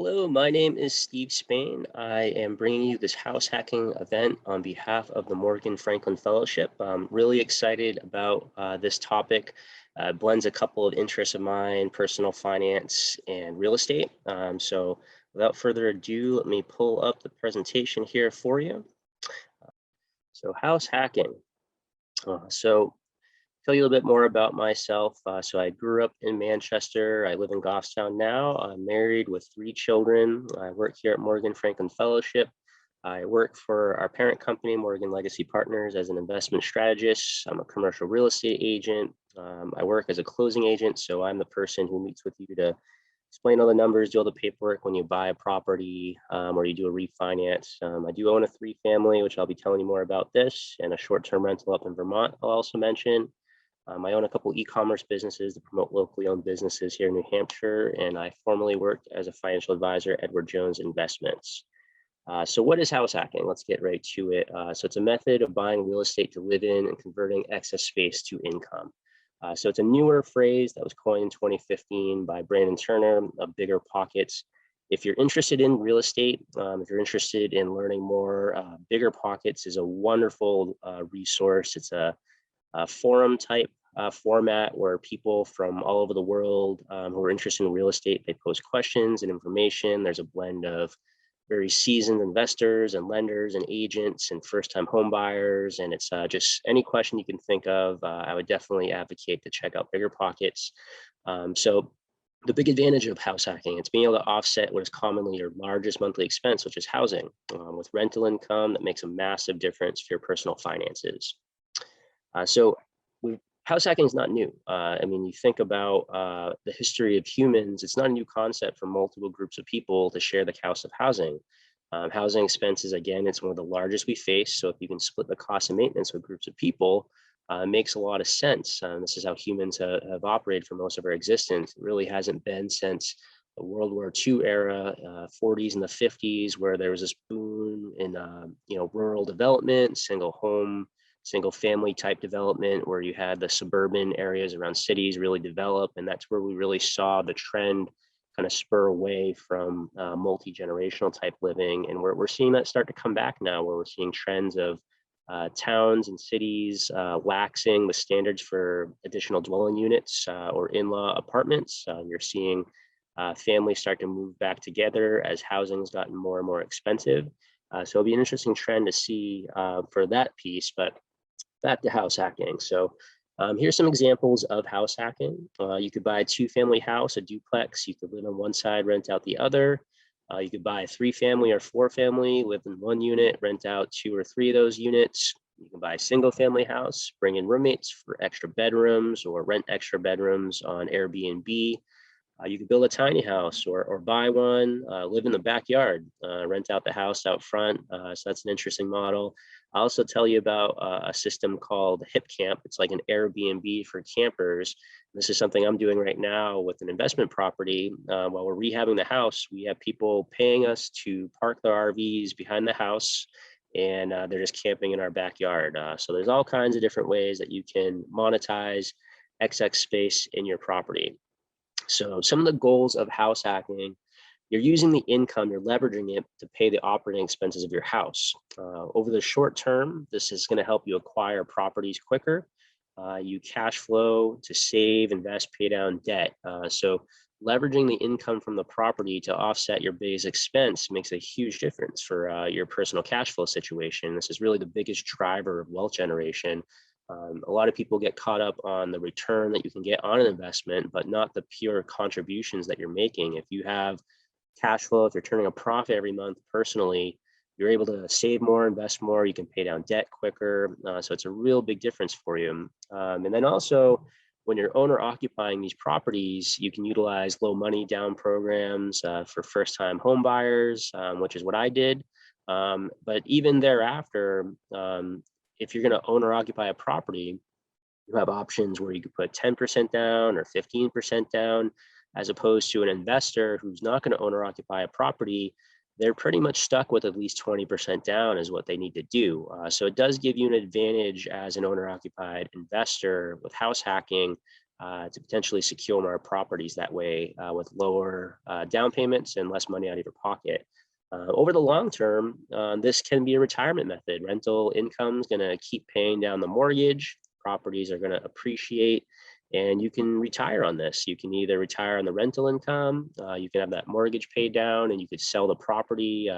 Hello, my name is Steve Spain. I am bringing you this house hacking event on behalf of the Morgan Franklin Fellowship. I'm really excited about this topic. Blends a couple of interests of mine, personal finance and real estate. So without further ado, let me pull up the presentation here for you. So house hacking. So tell you a little bit more about myself. So I grew up in Manchester. I live in Goffstown now. I'm married with three children. I work here at Morgan Franklin Fellowship. I work for our parent company, Morgan Legacy Partners, as an investment strategist. I'm a commercial real estate agent. I work as a closing agent, so I'm the person who meets with you to explain all the numbers, do all the paperwork when you buy a property or you do a refinance. I do own a three-family, which I'll be telling you more about this, and a short-term rental up in Vermont, I'll also mention. I own a couple e-commerce businesses that promote locally owned businesses here in New Hampshire, and I formerly worked as a financial advisor at Edward Jones Investments. So what is house hacking? Let's get right to it. So it's a method of buying real estate to live in and converting excess space to income. So it's a newer phrase that was coined in 2015 by Brandon Turner of Bigger Pockets. If you're interested in real estate, if you're interested in learning more, Bigger Pockets is a wonderful resource. It's a forum type format where people from all over the world who are interested in real estate, they post questions and information. There's a blend of very seasoned investors and lenders and agents and first-time home buyers. And it's just any question you can think of. I would definitely advocate to check out Bigger Pockets. So the big advantage of house hacking, it's being able to offset what is commonly your largest monthly expense, which is housing, with rental income that makes a massive difference for your personal finances. So house hacking is not new. I mean, you think about the history of humans, it's not a new concept for multiple groups of people to share the cost of housing. Housing expenses, again, it's one of the largest we face. So if you can split the cost of maintenance with groups of people, it makes a lot of sense. This is how humans have operated for most of our existence. It really hasn't been since the World War II era, 40s and the 50s, where there was this boom in rural development, single family type development, where you had the suburban areas around cities really develop. And that's where we really saw the trend kind of spur away from multi-generational type living. And we're seeing that start to come back now, where we're seeing trends of towns and cities laxing the standards for additional dwelling units or in-law apartments. You're seeing families start to move back together as housing's gotten more and more expensive. So it'll be an interesting trend to see for that piece. But back to house hacking. So here's some examples of house hacking. You could buy a two-family house, a duplex. You could live on one side, rent out the other. You could buy a three-family or four-family, live in one unit, rent out two or three of those units. You can buy a single-family house, bring in roommates for extra bedrooms, or rent extra bedrooms on Airbnb. You could build a tiny house or buy one, live in the backyard, rent out the house out front. So that's an interesting model. I'll also tell you about a system called HipCamp. It's like an Airbnb for campers. This is something I'm doing right now with an investment property. While we're rehabbing the house, we have people paying us to park their RVs behind the house, and they're just camping in our backyard. So there's all kinds of different ways that you can monetize XX space in your property. So some of the goals of house hacking, you're using the income, you're leveraging it to pay the operating expenses of your house. Over the short term, this is going to help you acquire properties quicker. You cash flow to save, invest, pay down debt. So leveraging the income from the property to offset your base expense makes a huge difference for your personal cash flow situation. This is really the biggest driver of wealth generation. A lot of people get caught up on the return that you can get on an investment, but not the pure contributions that you're making. If you have cash flow, if you're turning a profit every month personally, you're able to save more, invest more, you can pay down debt quicker. So it's a real big difference for you. And then also, when you're owner occupying these properties, you can utilize low money down programs for first time home buyers, which is what I did. But even thereafter, if you're going to own or occupy a property, you have options where you could put 10% down or 15% down, as opposed to an investor who's not going to own or occupy a property. They're pretty much stuck with at least 20% down is what they need to do. So it does give you an advantage as an owner occupied investor with house hacking to potentially secure more properties that way with lower down payments and less money out of your pocket. Over the long term, this can be a retirement method. Rental income is going to keep paying down the mortgage. Properties are going to appreciate, and you can retire on this. You can either retire on the rental income, you can have that mortgage paid down, and you could sell the property.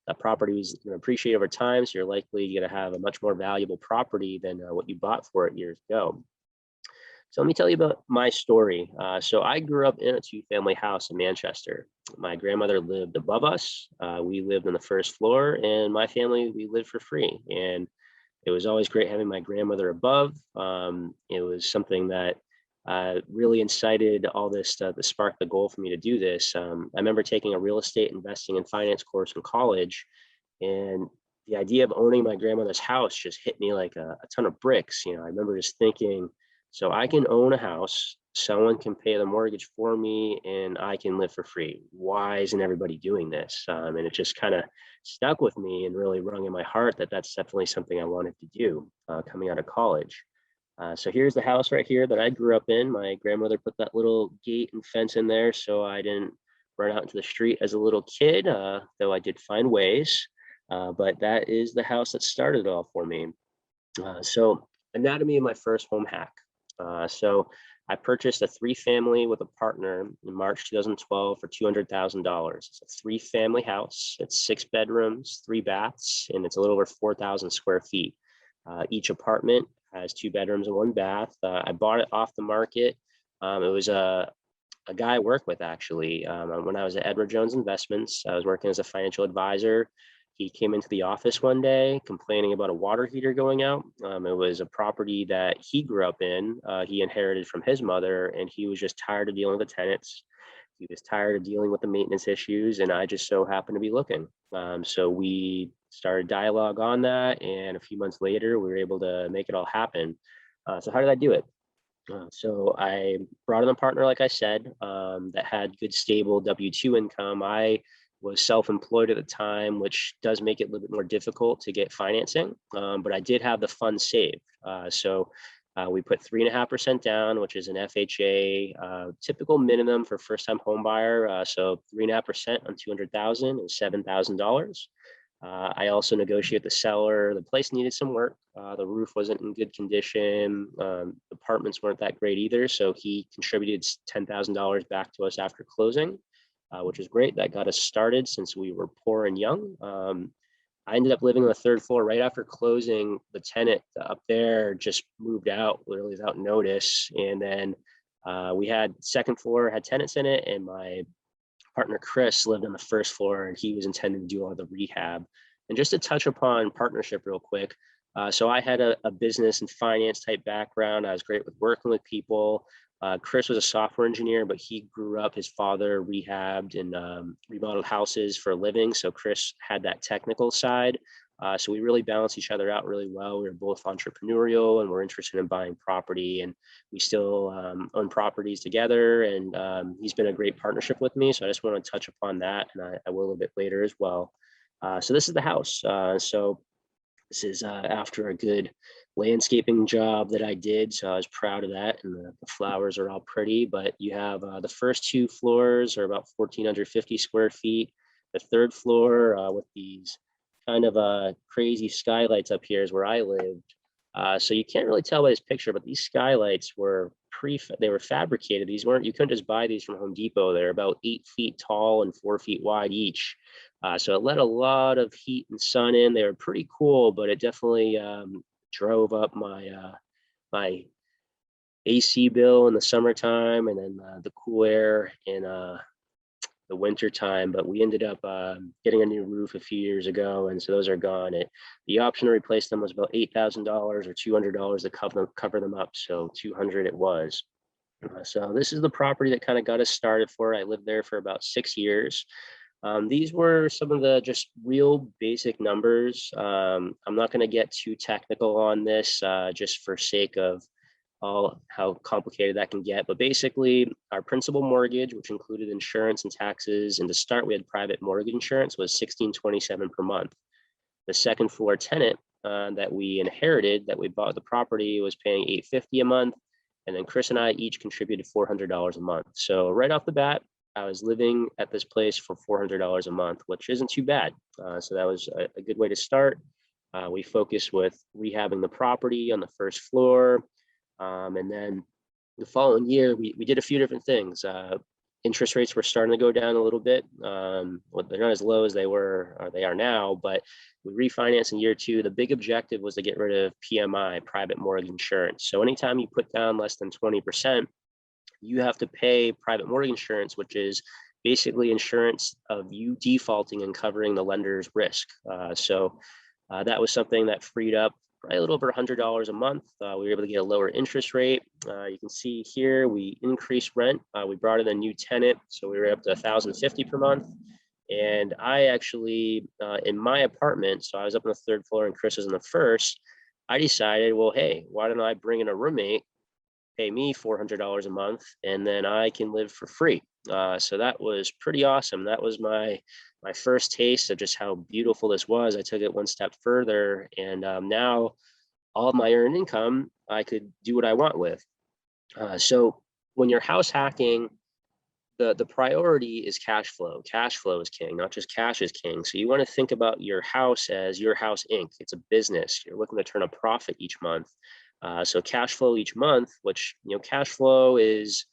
That property is going to appreciate over time, so you're likely going to have a much more valuable property than what you bought for it years ago. So let me tell you about my story. So I grew up in a two-family house in Manchester. My grandmother lived above us. We lived on the first floor, and my family, we lived for free. And it was always great having my grandmother above. It was something that really incited all this to spark the goal for me to do this. I remember taking a real estate investing and finance course in college, and the idea of owning my grandmother's house just hit me like a ton of bricks. I remember just thinking, so I can own a house, someone can pay the mortgage for me, and I can live for free. Why isn't everybody doing this? And it just kind of stuck with me and really rung in my heart that that's definitely something I wanted to do coming out of college. So here's the house right here that I grew up in. My grandmother put that little gate and fence in there so I didn't run out into the street as a little kid, though I did find ways. But that is the house that started it all for me. So anatomy of my first home hack. So I purchased a three-family with a partner in March 2012 for $200,000. It's a three-family house. It's 6 bedrooms, 3 baths, and it's a little over 4,000 square feet. Each apartment has 2 bedrooms and 1 bath. I bought it off the market. It was a guy I work with actually. When I was at Edward Jones Investments, I was working as a financial advisor. He came into the office one day complaining about a water heater going out. It was a property that he grew up in. He inherited from his mother, and he was just tired of dealing with the tenants. He was tired of dealing with the maintenance issues, and I just so happened to be looking. So we started dialogue on that, and a few months later, we were able to make it all happen. So how did I do it? So I brought in a partner, like I said, that had good, stable W-2 income. I was self-employed at the time, which does make it a little bit more difficult to get financing, but I did have the funds saved. So we put 3.5% down, which is an FHA typical minimum for first-time home buyer. So 3.5% on 200,000 is $7,000. I also negotiated the seller. The place needed some work. The roof wasn't in good condition. Apartments weren't that great either. So he contributed $10,000 back to us after closing, which was great. That got us started since we were poor and young. I ended up living on the 3rd floor right after closing. The tenant up there just moved out literally without notice. And then we had 2nd floor, had tenants in it, and my partner Chris lived on the 1st floor, and he was intending to do all the rehab. And just to touch upon partnership real quick, so I had a business and finance type background. I was great with working with people. Chris was a software engineer, but he grew up, his father rehabbed and remodeled houses for a living. So Chris had that technical side. So we really balanced each other out really well. We were both entrepreneurial and we're interested in buying property, and we still own properties together. And he's been a great partnership with me. So I just want to touch upon that, and I will a bit later as well. So this is the house. So this is after a good landscaping job that I did. So I was proud of that. And the flowers are all pretty, but you have the first 2 floors are about 1,450 square feet. The 3rd floor with these kind of crazy skylights up here is where I lived. So you can't really tell by this picture, but these skylights were they were fabricated. These weren't, you couldn't just buy these from Home Depot. They're about 8 feet tall and 4 feet wide each. So it let a lot of heat and sun in. They were pretty cool, but it definitely drove up my AC bill in the summertime, and then the cool air in the winter time. But we ended up getting a new roof a few years ago, and so those are gone. The option to replace them was about $8,000 or $200 to cover them up. So $200 it was. So this is the property that kind of got us started for it. I lived there for about 6 years. These were some of the just real basic numbers. I'm not going to get too technical on this just for sake of all how complicated that can get. But basically, our principal mortgage, which included insurance and taxes, and to start, we had private mortgage insurance, was $1,627 per month. The 2nd floor tenant that we inherited, that we bought the property, was paying $850 a month. And then Chris and I each contributed $400 a month. So right off the bat, I was living at this place for $400 a month, which isn't too bad. So that was a good way to start. We focused with rehabbing the property on the first floor. And then the following year, we did a few different things. Interest rates were starting to go down a little bit. Well, they're not as low as they were or they are now, but we refinanced in year two. The big objective was to get rid of PMI, private mortgage insurance. So anytime you put down less than 20%, you have to pay private mortgage insurance, which is basically insurance of you defaulting and covering the lender's risk. So that was something that freed up probably a little over $100 a month. We were able to get a lower interest rate. You can see here we increased rent. We brought in a new tenant, so we were up to $1,050 per month. And I actually, in my apartment, so I was up on the third floor and Chris was on the first, I decided, well, hey, why don't I bring in a roommate, pay me $400 a month, and then I can live for free. So that was pretty awesome. That was my first taste of just how beautiful this was. I took it one step further, and now all of my earned income, I could do what I want with. So when you're house hacking, the priority is cash flow. Cash flow is king, not just cash is king. So you want to think about your house as your house Inc. It's a business. You're looking to turn a profit each month. So cash flow each month, which, cash flow is,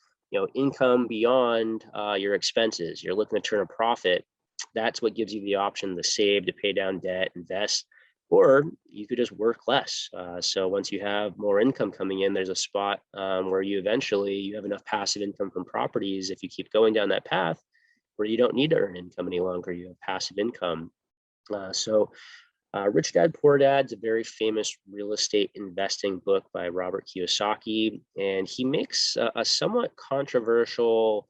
income beyond your expenses. You're looking to turn a profit. That's what gives you the option to save, to pay down debt, invest, or you could just work less. So once you have more income coming in, there's a spot where you have enough passive income from properties. If you keep going down that path where you don't need to earn income any longer, you have passive income. Rich Dad, Poor Dad's a very famous real estate investing book by Robert Kiyosaki, and he makes a somewhat controversial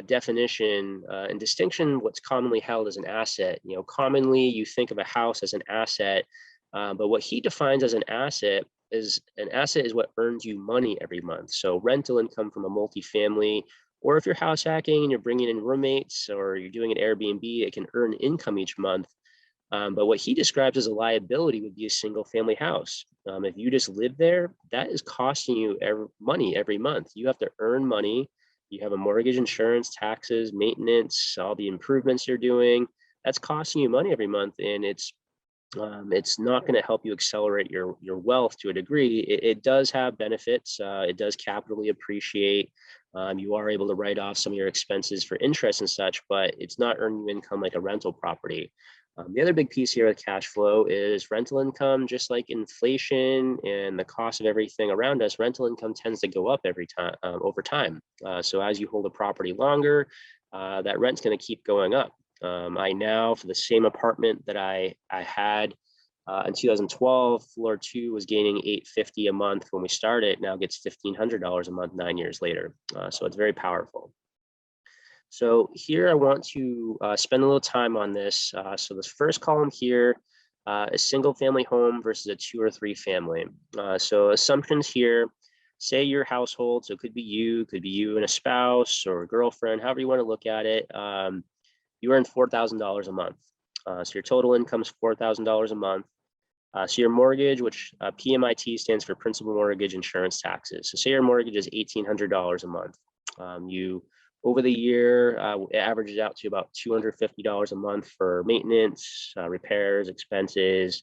definition and distinction what's commonly held as an asset. Commonly you think of a house as an asset, but what he defines as an asset is what earns you money every month. So rental income from a multifamily, or if you're house hacking and you're bringing in roommates or you're doing an Airbnb, it can earn income each month. But what he describes as a liability would be a single family house. If you just live there, that is costing you money every month. You have to earn money. You have a mortgage, insurance, taxes, maintenance, all the improvements you're doing. That's costing you money every month, and it's not going to help you accelerate your wealth to a degree. It does have benefits. It does capitally appreciate. You are able to write off some of your expenses for interest and such, but it's not earning you income like a rental property. The other big piece here with cash flow is rental income. Just like inflation and the cost of everything around us, rental income tends to go up every time over time. So as you hold a property longer, that rent's going to keep going up. I now, for the same apartment that I had in 2012, floor 2 was gaining $850 a month when we started. Now gets $1,500 a month 9 years later. So it's very powerful. So here I want to spend a little time on this. So this first column here is single family home versus a 2 or 3 family. So assumptions here, say your household, so it could be you and a spouse or a girlfriend, however you want to look at it. You earn $4,000 a month. So your total income is $4,000 a month. So your mortgage, which PMIT stands for principal mortgage insurance taxes. So say your mortgage is $1,800 a month. Over the year, it averages out to about $250 a month for maintenance, repairs, expenses.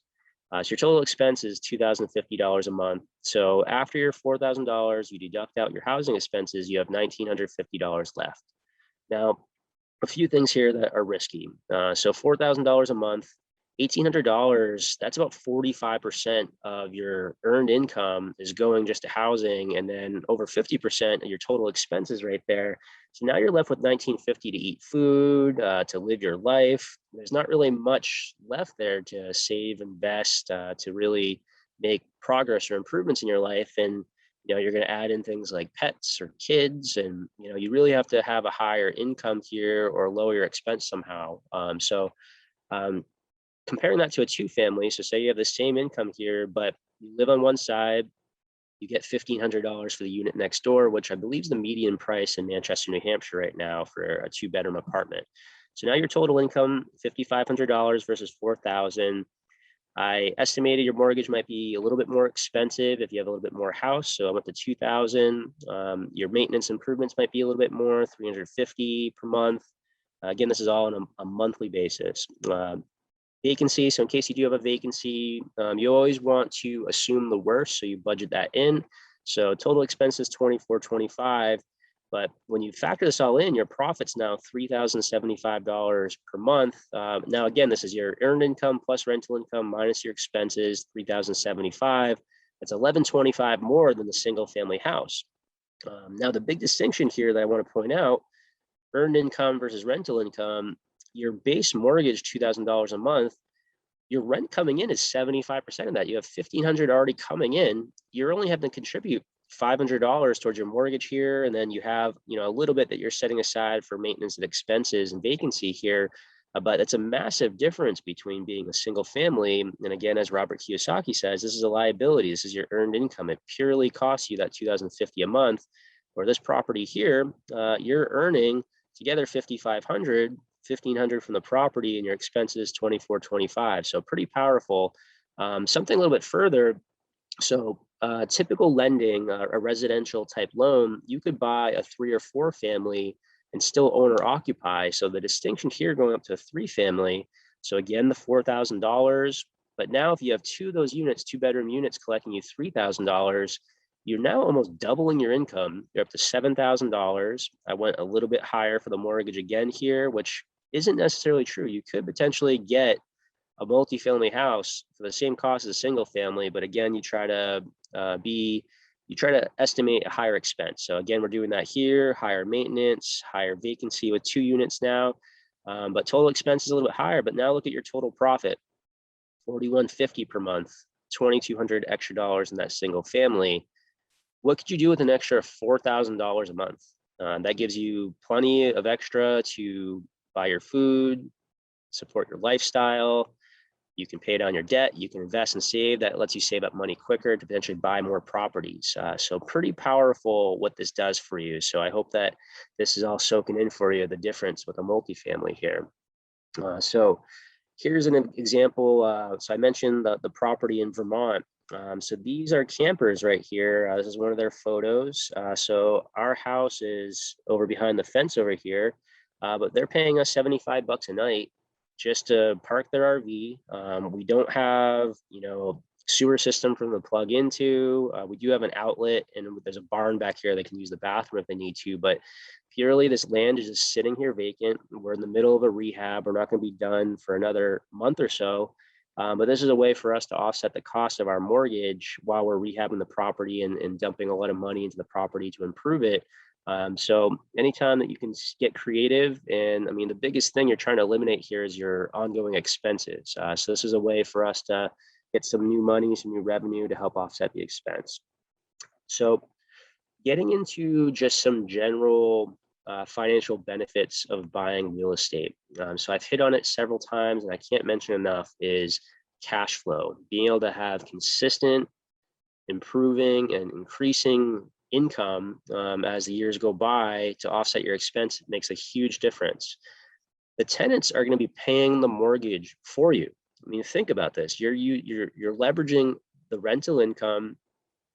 So your total expense is $2,050 a month. So after your $4,000, you deduct out your housing expenses, you have $1,950 left. Now, a few things here that are risky. So $4,000 a month, $1,800, that's about 45% of your earned income is going just to housing, and then over 50% of your total expenses right there. So now you're left with $1,950 to eat food, to live your life. There's not really much left there to save, invest, to really make progress or improvements in your life. And you're going to add in things like pets or kids, and you really have to have a higher income here or lower your expense somehow. Comparing that to a 2 family, so say you have the same income here, but you live on one side, you get $1,500 for the unit next door, which I believe is the median price in Manchester, New Hampshire right now for a 2-bedroom apartment. So now your total income, $5,500 versus $4,000. I estimated your mortgage might be a little bit more expensive if you have a little bit more house. So I went to 2,000. Your maintenance improvements might be a little bit more, 350 per month. Again, this is all on a monthly basis. Vacancy. So in case you do have a vacancy, you always want to assume the worst. So you budget that in. So total expenses 2425. But when you factor this all in, your profit's now $3,075 per month. Now, again, this is your earned income plus rental income minus your expenses, 3,075. That's 1,125 more than the single family house. Now, the big distinction here that I want to point out, earned income versus rental income, your base mortgage, $2,000 a month, your rent coming in is 75% of that. You have 1,500 already coming in. You're only having to contribute $500 towards your mortgage here, and then you have, a little bit that you're setting aside for maintenance and expenses and vacancy here. But it's a massive difference between being a single family. And again, as Robert Kiyosaki says, this is a liability. This is your earned income. It purely costs you that $2,050 a month. Or this property here, you're earning together 5,500, 1,500 from the property, and your expenses 2,425. So pretty powerful. Something a little bit further. So typical lending, a residential type loan, you could buy a 3 or 4 family and still own or occupy. So the distinction here going up to a 3 family. So again, the $4,000. But now if you have 2 of those units, 2-bedroom units collecting you $3,000, you're now almost doubling your income. You're up to $7,000. I went a little bit higher for the mortgage again here, which isn't necessarily true. You could potentially get a multifamily house for the same cost as a single family, but again, you try to estimate a higher expense. So again, we're doing that here, higher maintenance, higher vacancy with 2 units now, but total expense is a little bit higher. But now look at your total profit, $4,150 per month, $2,200 extra dollars in that single family. What could you do with an extra $4,000 a month? That gives you plenty of extra to buy your food, support your lifestyle. You can pay down your debt. You can invest and save. That lets you save up money quicker to potentially buy more properties. So pretty powerful what this does for you. So I hope that this is all soaking in for you, the difference with a multifamily here. So here's an example. So I mentioned the property in Vermont. So these are campers right here. This is one of their photos. So our house is over behind the fence over here, but they're paying us $75 a night just to park their RV. We don't have, sewer system for them to plug into. We do have an outlet, and there's a barn back here. They can use the bathroom if they need to, but purely this land is just sitting here vacant. We're in the middle of a rehab. We're not going to be done for another month or so. But this is a way for us to offset the cost of our mortgage while we're rehabbing the property and dumping a lot of money into the property to improve it. So anytime that you can get creative, and I mean, the biggest thing you're trying to eliminate here is your ongoing expenses. So this is a way for us to get some new money, some new revenue to help offset the expense. So getting into just some general financial benefits of buying real estate. So I've hit on it several times, and I can't mention enough, is cash flow. Being able to have consistent, improving, and increasing income as the years go by to offset your expense makes a huge difference. The tenants are going to be paying the mortgage for you. I mean, think about this. You're leveraging the rental income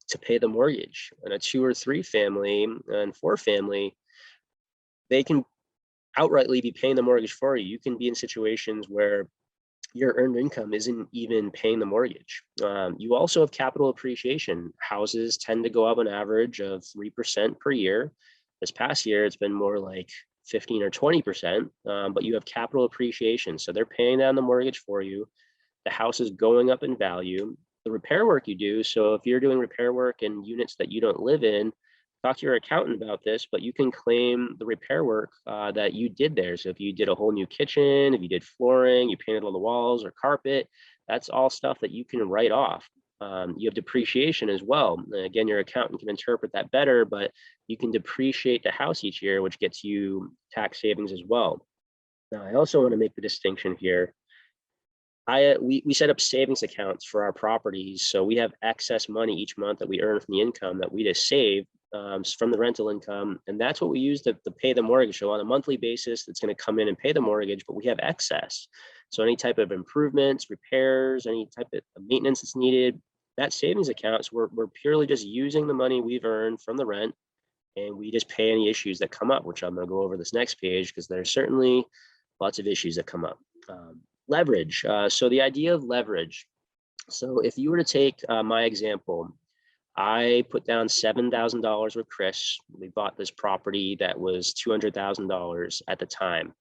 to pay the mortgage. And a 2 or 3 family and 4 family, they can outrightly be paying the mortgage for you. You can be in situations where your earned income isn't even paying the mortgage. You also have capital appreciation. Houses tend to go up on average of 3% per year. This past year, it's been more like 15 or 20%, but you have capital appreciation. So they're paying down the mortgage for you. The house is going up in value. The repair work you do, so if you're doing repair work in units that you don't live in, talk to your accountant about this, but you can claim the repair work that you did there. So if you did a whole new kitchen, if you did flooring, you painted all the walls or carpet, that's all stuff that you can write off. You have depreciation as well. And again, your accountant can interpret that better, but you can depreciate the house each year, which gets you tax savings as well. Now, I also want to make the distinction here. We set up savings accounts for our properties. So we have excess money each month that we earn from the income that we just save from the rental income. And that's what we use to pay the mortgage. So on a monthly basis, it's going to come in and pay the mortgage, but we have excess. So any type of improvements, repairs, any type of maintenance that's needed, that savings accounts, we're purely just using the money we've earned from the rent, and we just pay any issues that come up, which I'm going to go over this next page because there's certainly lots of issues that come up. Leverage. So the idea of leverage. So if you were to take my example, I put down $7,000 with Chris. We bought this property that was $200,000 at the time.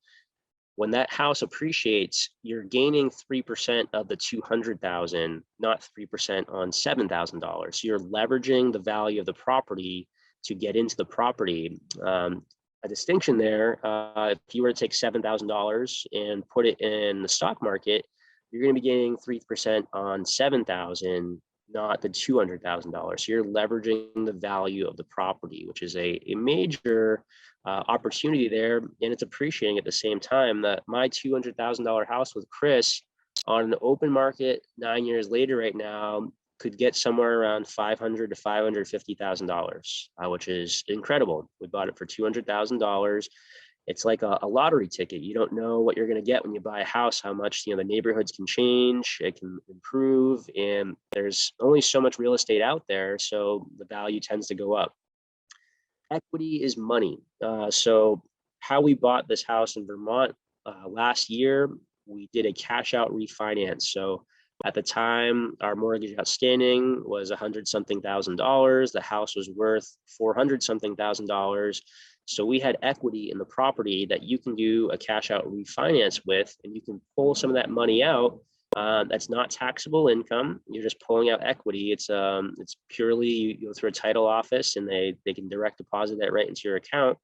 When that house appreciates, you're gaining 3% of the 200,000, not 3% on $7,000. So you're leveraging the value of the property to get into the property. A distinction there, if you were to take $7,000 and put it in the stock market, you're going to be gaining 3% on 7,000, not the $200,000. So you're leveraging the value of the property, which is a major opportunity there, and it's appreciating at the same time. That my $200,000 house with Chris on an open market 9 years later right now could get somewhere around $500,000 to $550,000, which is incredible. We bought it for $200,000. It's like a lottery ticket. You don't know what you're going to get when you buy a house, how much the neighborhoods can change, it can improve, and there's only so much real estate out there, so the value tends to go up. Equity is money. So how we bought this house in Vermont last year, we did a cash out refinance. So at the time, our mortgage outstanding was $100-something thousand. The house was worth $400-something thousand. So we had equity in the property that you can do a cash out refinance with, and you can pull some of that money out. That's not taxable income. You're just pulling out equity. It's purely, you go through a title office and they can direct deposit that right into your account.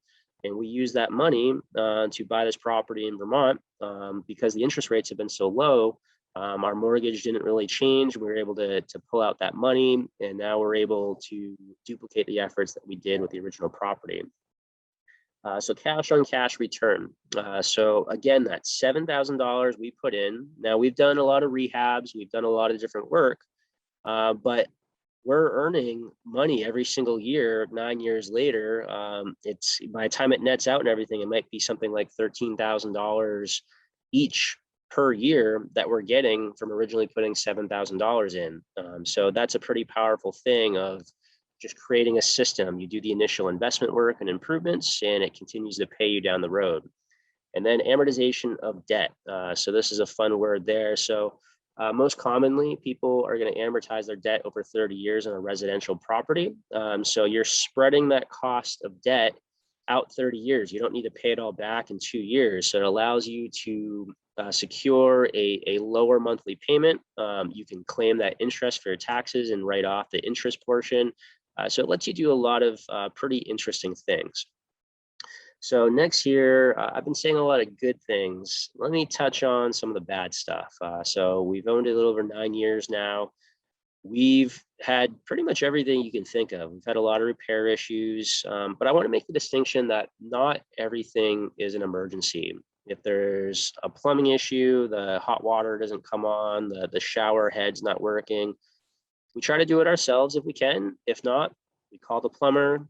And we use that money to buy this property in Vermont because the interest rates have been so low. Our mortgage didn't really change. We were able to pull out that money, and now we're able to duplicate the efforts that we did with the original property. So cash on cash return. So again, that $7,000 we put in. Now we've done a lot of rehabs, we've done a lot of different work, but we're earning money every single year. 9 years later, it's by the time it nets out and everything, it might be something like $13,000 each per year that we're getting from originally putting $7,000 in. So that's a pretty powerful thing of just creating a system. You do the initial investment work and improvements, and it continues to pay you down the road. And then amortization of debt. So this is a fun word there. So most commonly, people are going to amortize their debt over 30 years on a residential property. So you're spreading that cost of debt out 30 years. You don't need to pay it all back in 2 years. So it allows you to secure a lower monthly payment. You can claim that interest for your taxes and write off the interest portion. So it lets you do a lot of pretty interesting things. So next here, I've been saying a lot of good things. Let me touch on some of the bad stuff. So we've owned it a little over 9 years now. We've had pretty much everything you can think of. We've had a lot of repair issues, but I want to make the distinction that not everything is an emergency. If there's a plumbing issue, the hot water doesn't come on, the shower head's not working, we try to do it ourselves if we can. If not, we call the plumber.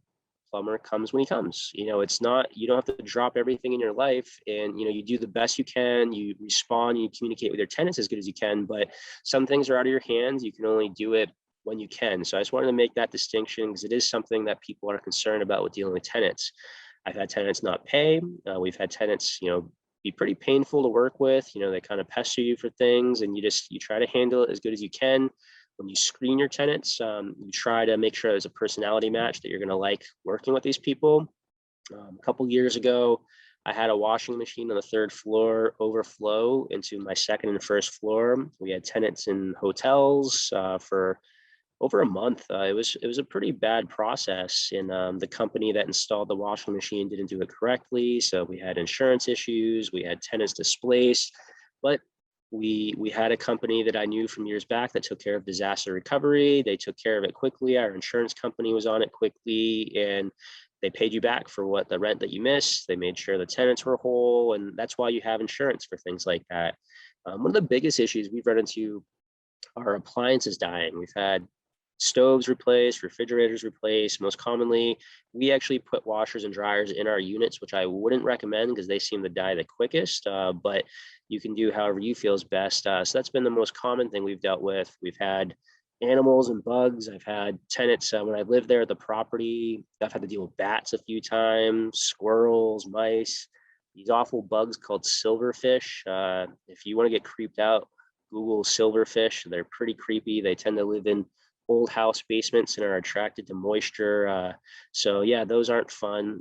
Plumber comes when he comes. It's not, you don't have to drop everything in your life, and you do the best you can. You respond, you communicate with your tenants as good as you can, but some things are out of your hands. You can only do it when you can. So I just wanted to make that distinction because it is something that people are concerned about with dealing with tenants. I've had tenants not pay. We've had tenants, be pretty painful to work with. They kind of pester you for things, and you try to handle it as good as you can. When you screen your tenants, you try to make sure there's a personality match that you're going to like working with these people. A couple years ago, I had a washing machine on the 3rd floor overflow into my 2nd and 1st floor. We had tenants in hotels for over a month. It was a pretty bad process, and the company that installed the washing machine didn't do it correctly. So we had insurance issues, we had tenants displaced, but we had a company that I knew from years back that took care of disaster recovery. They took care of it quickly. Our insurance company was on it quickly, and they paid you back for what the rent that you missed. They made sure the tenants were whole, and that's why you have insurance for things like that. One of the biggest issues we've run into are appliances dying. We've had stoves replaced, refrigerators replaced. Most commonly, we actually put washers and dryers in our units, which I wouldn't recommend because they seem to die the quickest, but you can do however you feel is best. So that's been the most common thing we've dealt with. We've had animals and bugs. I've had tenants when I lived there at the property. I've had to deal with bats a few times, squirrels, mice, these awful bugs called silverfish. If you want to get creeped out, Google silverfish. They're pretty creepy. They tend to live in old house basements and are attracted to moisture. So yeah, those aren't fun.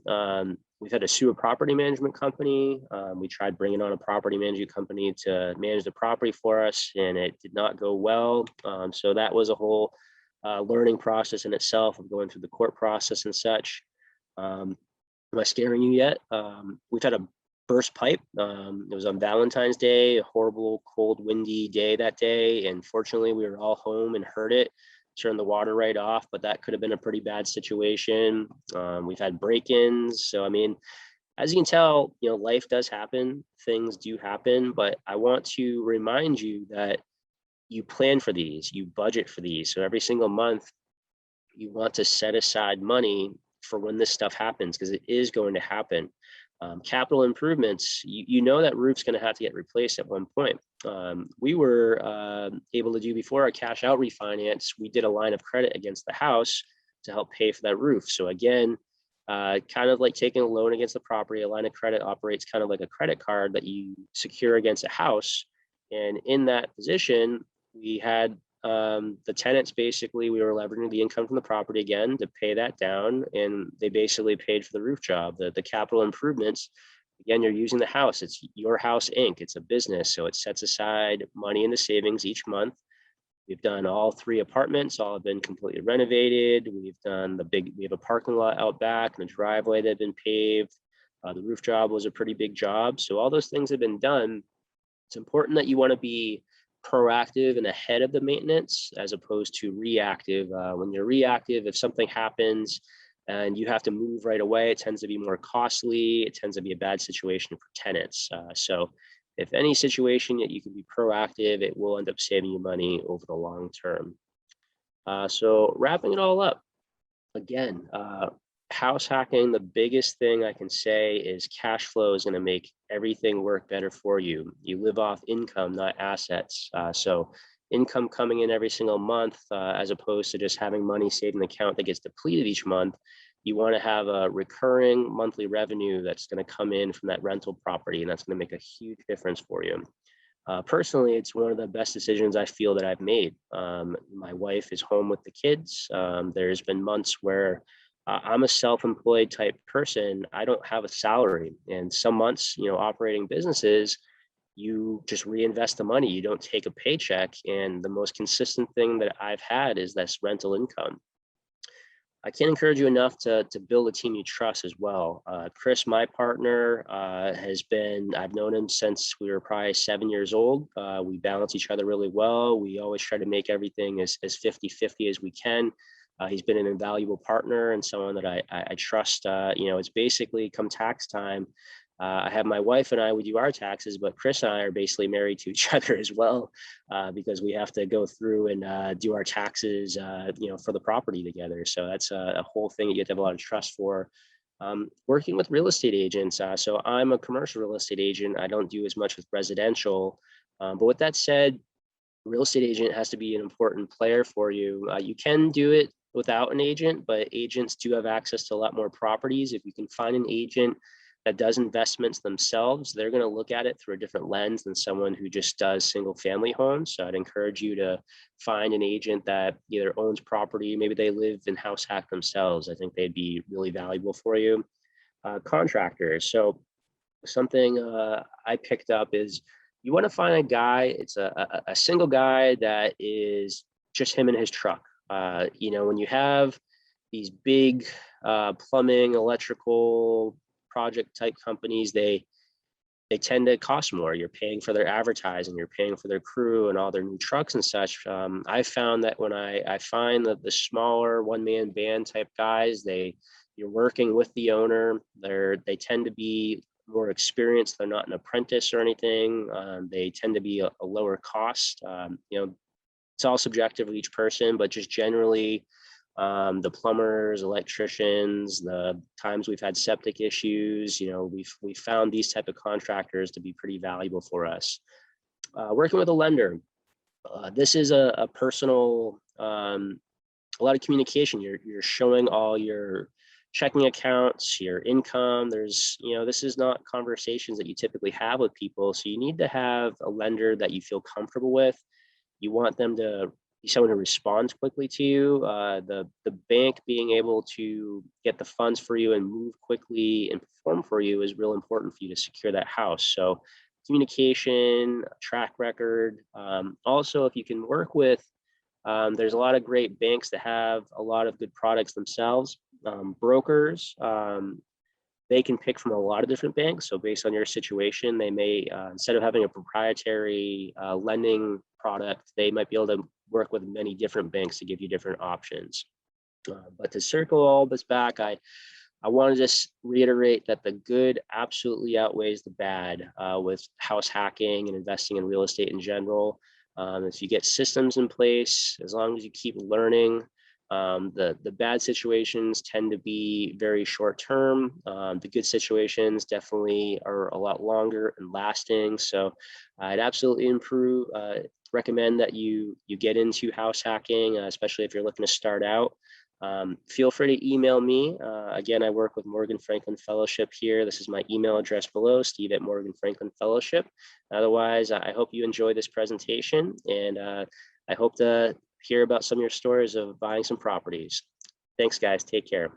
We've had a sewer property management company. We tried bringing on a property management company to manage the property for us, and it did not go well. So that was a whole learning process in itself of going through the court process and such. Am I scaring you yet? We've had a burst pipe. It was on Valentine's Day, a horrible, cold, windy day that day. And fortunately, we were all home and heard it, turned the water right off, but that could have been a pretty bad situation. We've had break-ins. So, I mean, as you can tell, life does happen, things do happen, but I want to remind you that you plan for these, you budget for these. So every single month, you want to set aside money for when this stuff happens, because it is going to happen. Capital improvements, you know that roof's going to have to get replaced at one point. We were able to do, before our cash out refinance, we did a line of credit against the house to help pay for that roof. So again, kind of like taking a loan against the property, a line of credit operates kind of like a credit card that you secure against a house. And in that position, we had the tenants, basically, we were leveraging the income from the property again to pay that down, and they basically paid for the roof job. The capital improvements, again, you're using the house. It's your house Inc. It's a business, so it sets aside money in the savings each month. We've done all 3 apartments, all have been completely renovated. We've done we have a parking lot out back and a driveway that had been paved. The roof job was a pretty big job. So all those things have been done. It's important that you want to be proactive and ahead of the maintenance as opposed to reactive. When you're reactive, if something happens and you have to move right away, it tends to be more costly. It tends to be a bad situation for tenants. So if any situation that you can be proactive, it will end up saving you money over the long term. So wrapping it all up, again, house hacking, the biggest thing I can say is cash flow is going to make everything work better for you. You live off income, not assets. So income coming in every single month, as opposed to just having money saved in the account that gets depleted each month. You want to have a recurring monthly revenue that's going to come in from that rental property, and that's going to make a huge difference for you. Personally, it's one of the best decisions I feel that I've made. My wife is home with the kids. There's been months where I'm a self-employed type person. I don't have a salary, and some months, operating businesses, you just reinvest the money. You don't take a paycheck, and the most consistent thing that I've had is this rental income. I can't encourage you enough to build a team you trust as well. Chris, my partner, I've known him since we were probably 7 years old. We balance each other really well. We always try to make everything as 50-50 as we can. He's been an invaluable partner and someone that I trust. It's basically come tax time. I have my wife and we do our taxes, but Chris and I are basically married to each other as well, because we have to go through and do our taxes, for the property together. So that's a whole thing that you have to have a lot of trust for. Working with real estate agents. So I'm a commercial real estate agent. I don't do as much with residential. But with that said, real estate agent has to be an important player for you. You can do it without an agent, but agents do have access to a lot more properties. If you can find an agent that does investments themselves, they're going to look at it through a different lens than someone who just does single family homes. So I'd encourage you to find an agent that either owns property, maybe they live in house hack themselves. I think they'd be really valuable for you. Contractors. So something I picked up is you want to find a guy, it's a single guy that is just him and his truck. When you have these big plumbing, electrical, project type companies, they tend to cost more. You're paying for their advertising, you're paying for their crew and all their new trucks and such. I found that when I find that the smaller one-man band type guys, you're working with the owner, they tend to be more experienced. They're not an apprentice or anything. They tend to be a lower cost. It's all subjective of each person, but just generally, the plumbers, electricians, the times we've had septic issues, we've found these type of contractors to be pretty valuable for us. Working with a lender, this is a personal, a lot of communication. You're showing all your checking accounts, your income. This is not conversations that you typically have with people. So you need to have a lender that you feel comfortable with. You want them to be someone who responds quickly to you. The bank being able to get the funds for you and move quickly and perform for you is real important for you to secure that house. So communication, track record. Also, if you can work with, there's a lot of great banks that have a lot of good products themselves. Brokers, they can pick from a lot of different banks. So based on your situation, they may, instead of having a proprietary lending product, they might be able to work with many different banks to give you different options. But to circle all this back, I want to just reiterate that the good absolutely outweighs the bad with house hacking and investing in real estate in general. If you get systems in place, as long as you keep learning, the bad situations tend to be very short term. The good situations definitely are a lot longer and lasting. So I'd absolutely recommend that you get into house hacking, especially if you're looking to start out. Feel free to email me. Again, I work with Morgan Franklin Fellowship here. This is my email address below, Steve@Morgan Franklin Fellowship. Otherwise, I hope you enjoy this presentation, and I hope to hear about some of your stories of buying some properties. Thanks, guys. Take care.